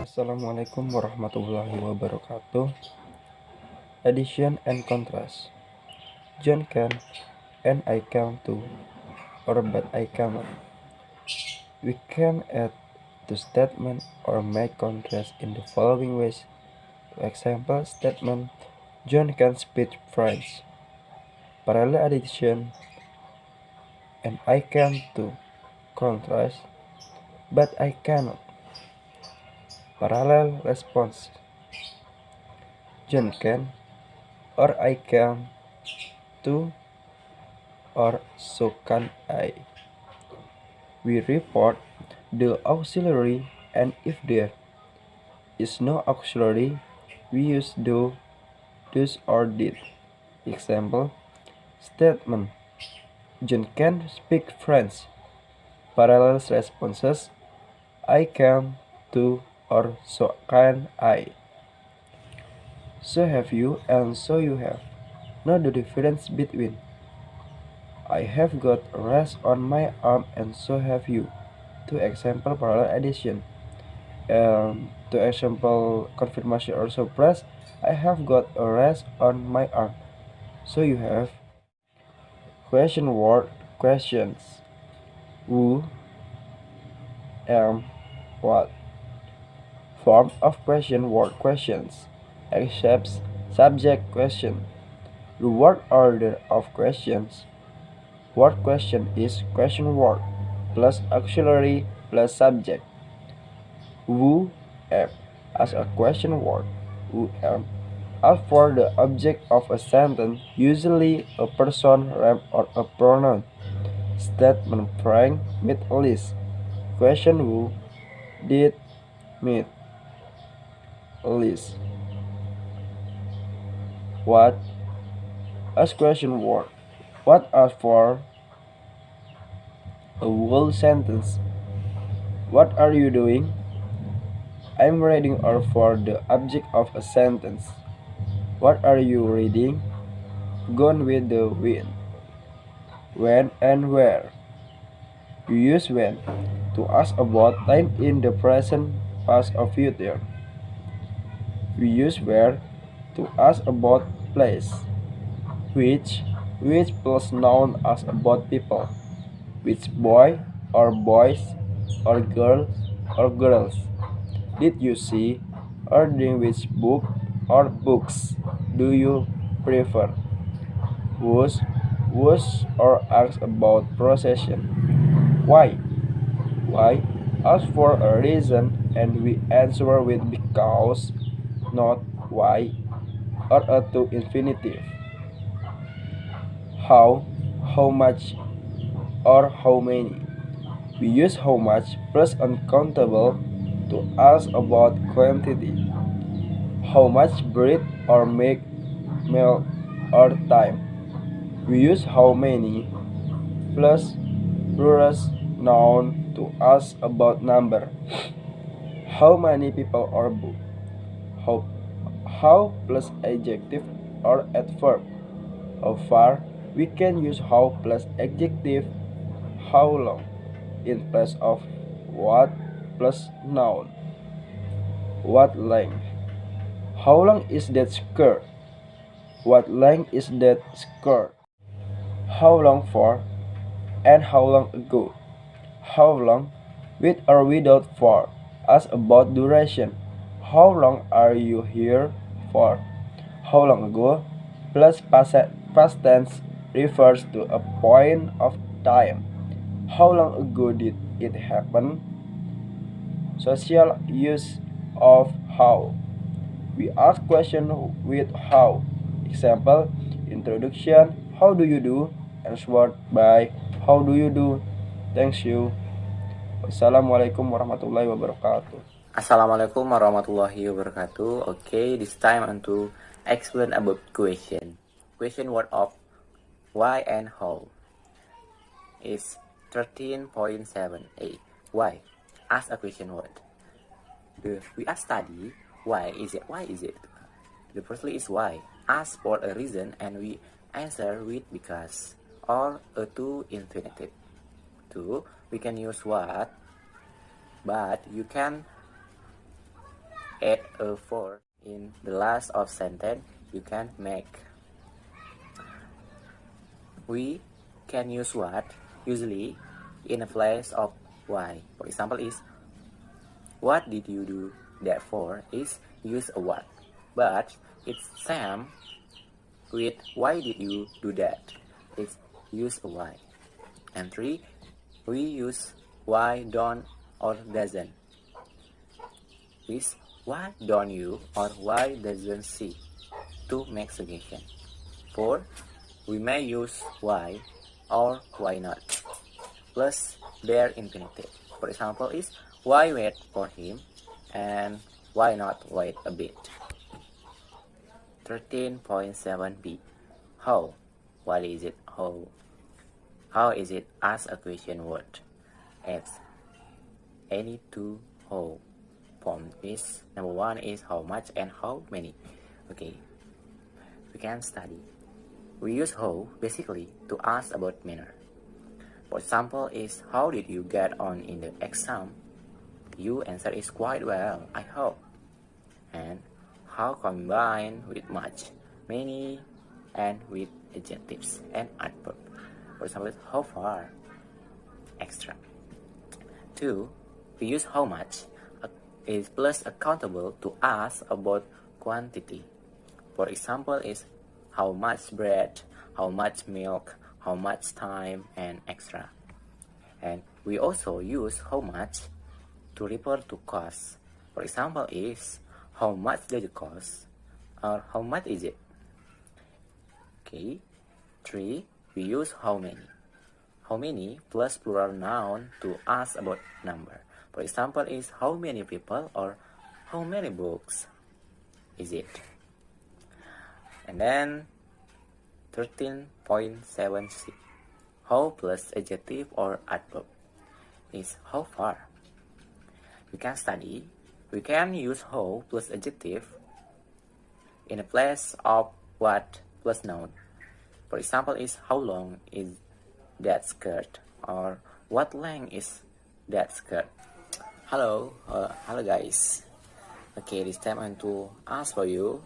Assalamualaikum warahmatullahi wabarakatuh. Addition and contrast. John can and I can too, or but I cannot. We can add to statement or make contrast in the following ways. For example, statement John can speak French. Parallel addition and I can too. Contrast, but I cannot. Parallel response. John can or I can too, or so can I. We report the auxiliary, and if there is no auxiliary, we use do, does, or did. Example, statement John can speak French. Parallel responses, I can too, or so can I. So have you and so you have. Know the difference between. I have got a rash on my arm and so have you. To example parallel addition. To example confirmation or surprise, I have got a rash on my arm. So you have. Question word questions. Who, what. Form of question word questions. Except subject question. The word order of questions. Word question is question word plus auxiliary plus subject. Who as a question word. Who as for the object of a sentence, usually a person, rem, or a pronoun. Statement Frank meet Alice. Question who did meet Alice. What as question word. What as for a whole sentence. What are you doing? I'm reading or for the object of a sentence. What are you reading? Gone with the wind. When and where. You use when to ask about time in the present, past, or future. We use where to ask about place. Which plus noun asks about people. Which boy or boys or girls did you see, or in which book or books do you prefer? Whose or ask about procession. Why ask for a reason and we answer with because, not why, or a to infinitive. How much, or how many. We use how much plus uncountable to ask about quantity. How much bread or milk or time. We use how many plus plurals noun to ask about number. How many people or book. How plus adjective or adverb. How far. We can use how plus adjective. How long in place of what plus noun. What length. How long is that skirt? What length is that skirt? How long for and how long ago. How long with or without for. Ask about duration. How long are you here for? How long ago plus past tense refers to a point of time. How long ago did it happen? Social use of how. We ask question with how. Example, introduction, how do you do? Answered by how do you do? Thanks you. Wassalamualaikum warahmatullahi wabarakatuh. Assalamualaikum warahmatullahi wabarakatuh. Okay, this time I'm to explain about question. Question word of why and how is 13.7a. Why? Ask a question word. We ask study why is it? The firstly is why. Ask for a reason and we answer with because. or a to infinitive. 2. We can use what, but you can add a for in the last of sentence you can make. We can use what usually in a place of why. For example is, what did you do that for is use a what, but it's same with why did you do that, it's use a why. And 3, we use why don't or doesn't with why don't you or why doesn't she to make suggestion. 4, we may use why or why not plus their infinitive. For example is, why wait for him and why not wait a bit. 13.7b. How? What is it? How is it? Ask a question word. X. Any two how. Form is number 1 is how much and how many. Okay, we can study. We use how basically to ask about manner. For example is, how did you get on in the exam? You answer is quite well, I hope. And how combined with much, many, and with adjectives and adverb. For example, how far, extra. 2. We use how much is plus accountable to ask about quantity. For example is, how much bread, how much milk, how much time, and extra. And we also use how much to refer to cost. For example is, how much does it cost, or how much is it? Okay. 3. We use how many. How many plus plural noun to ask about number. For example is, how many people or how many books is it? And then 13.7c. How plus adjective or adverb is how far. We can study. We can use how plus adjective in a place of what plus noun. For example is, how long is that skirt, or what length is that skirt. Hello guys. Okay, this time I'm to ask for you.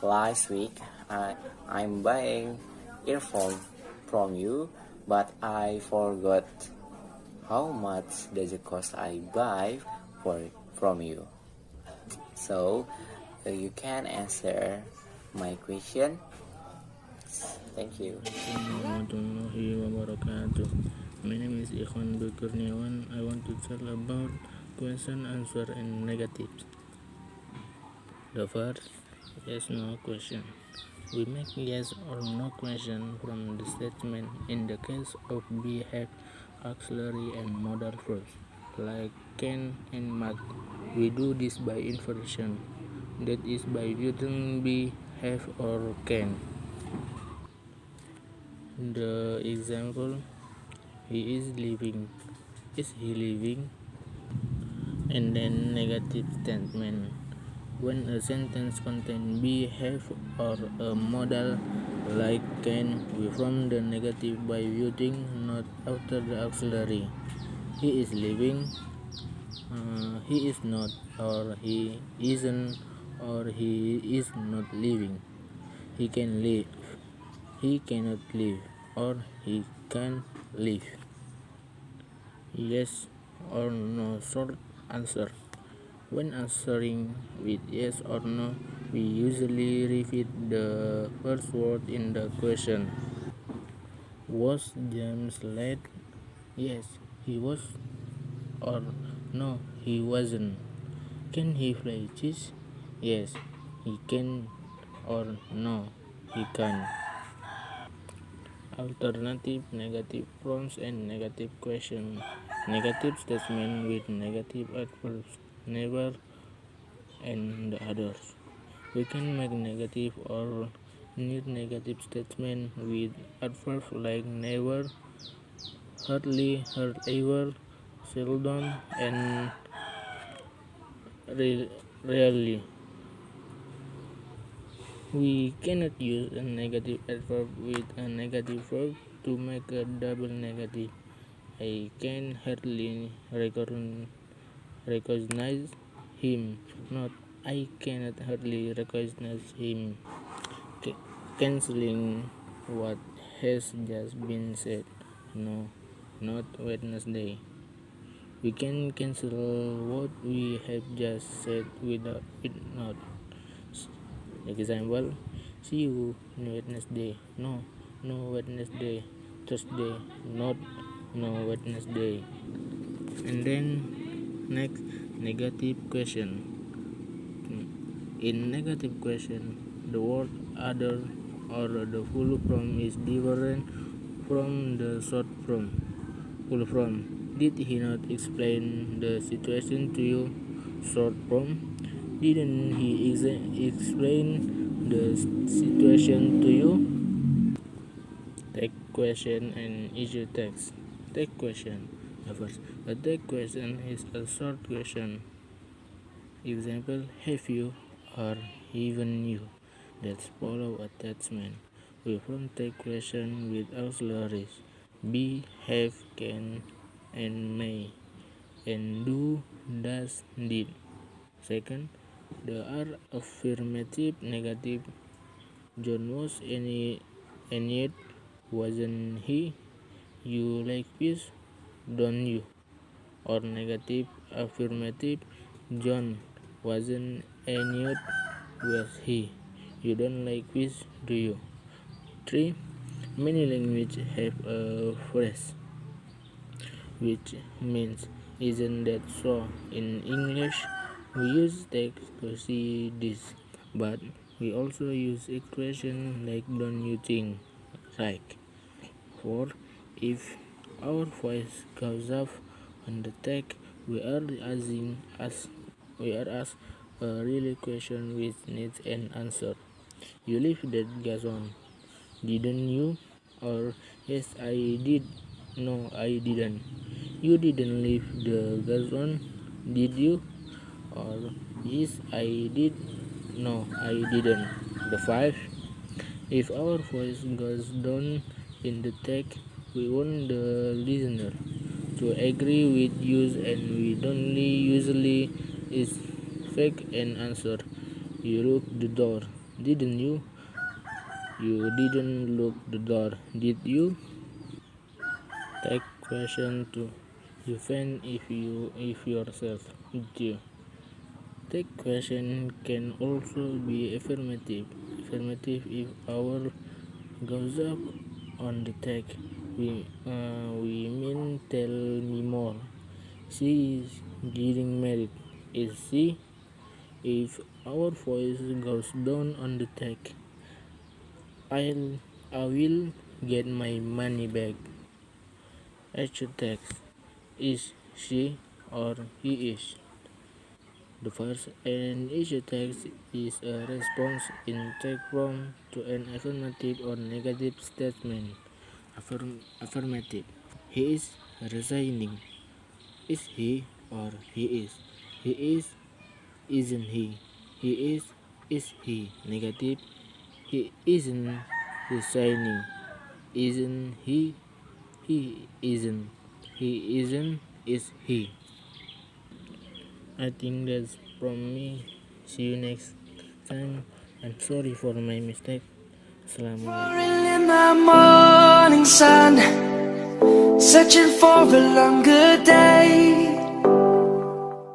Last week I'm buying earphone from you, but I forgot how much does it cost I buy from you. So you can answer my question. Thank you. Warahmatullahi wabarakatuh. My name is Ikhwan Dwi Kurniawan. I want to tell about question, answer, and negatives. The first, yes no question. We make yes or no question from the statement. In the case of be, have, auxiliary, and modal verbs like can and must. We do this by inversion, that is by using be, have, or can. The example, he is living, is he living? And then negative statement. When a sentence contains be, have, or a modal like can, we form the negative by using not after the auxiliary. He is living, he is not, or he isn't, or he is not living. He can live, he cannot live, or he can live. Yes or no short answer. When answering with yes or no, we usually repeat the first word in the question. Was James late? Yes, he was. Or no, he wasn't. Can he play chess? Yes, he can. Or no, he can. Alternative negative forms and negative question. Negative statement with negative adverbs, never, and the others. We can make negative or near negative statement with adverbs like never, hardly, ever, seldom, and rarely. We cannot use a negative adverb with a negative verb to make a double negative. I can hardly recognize him. Not I cannot hardly recognize him. Canceling what has just been said. No, not Wednesday. We can cancel what we have just said without it not. Example, see you on Wednesday. No, no Wednesday. Thursday, not no Wednesday. And then next, negative question. In negative question, the word other or the full form is different from the short form. Full form. Did he not explain the situation to you? Short form. Didn't he explain the situation to you? Take question and issue text. Take question. First, a take question is a short question. Example, have you or even you. That's follow attachment. We form take question with auxiliaries be, have, can, and may, and do, does, did. Second, the are affirmative, negative. John was and yet wasn't he? You like fish, don't you? Or negative, affirmative. John wasn't and yet was he? You don't like fish, do you? 3. Many languages have a phrase which means isn't that so? In English, we use text to see this, but we also use expression like don't you think? Like 4. If our voice goes up on the text, we are asked a really question which needs an answer. You leave that gas on, didn't you? Or yes, I did. No, I didn't. You didn't leave the gas on, did you? Or yes, I did. No, I didn't. The 5. If our voice goes down in the text, we want the listener to agree with us, and we don't usually is fake an answer. You locked the door, didn't you? You didn't lock the door, did you? Take question 2. You find if yourself, did you? Take question can also be affirmative. Affirmative if our goes up on the text. We mean tell me more. She is getting married. Is she? If our voice goes down on the text, I will get my money back. Actual text. Is she or he is? The first and issue text is a response in text form to an affirmative or negative statement. Affirmative. He is resigning. Is he or he is? He is. Isn't he? He is he? Negative. He isn't resigning. Isn't he? He isn't. He isn't. Is he? I think that's from me. See you next time. I'm sorry for my mistake. Assalamualaikum. In the morning sun, searching for a longer day.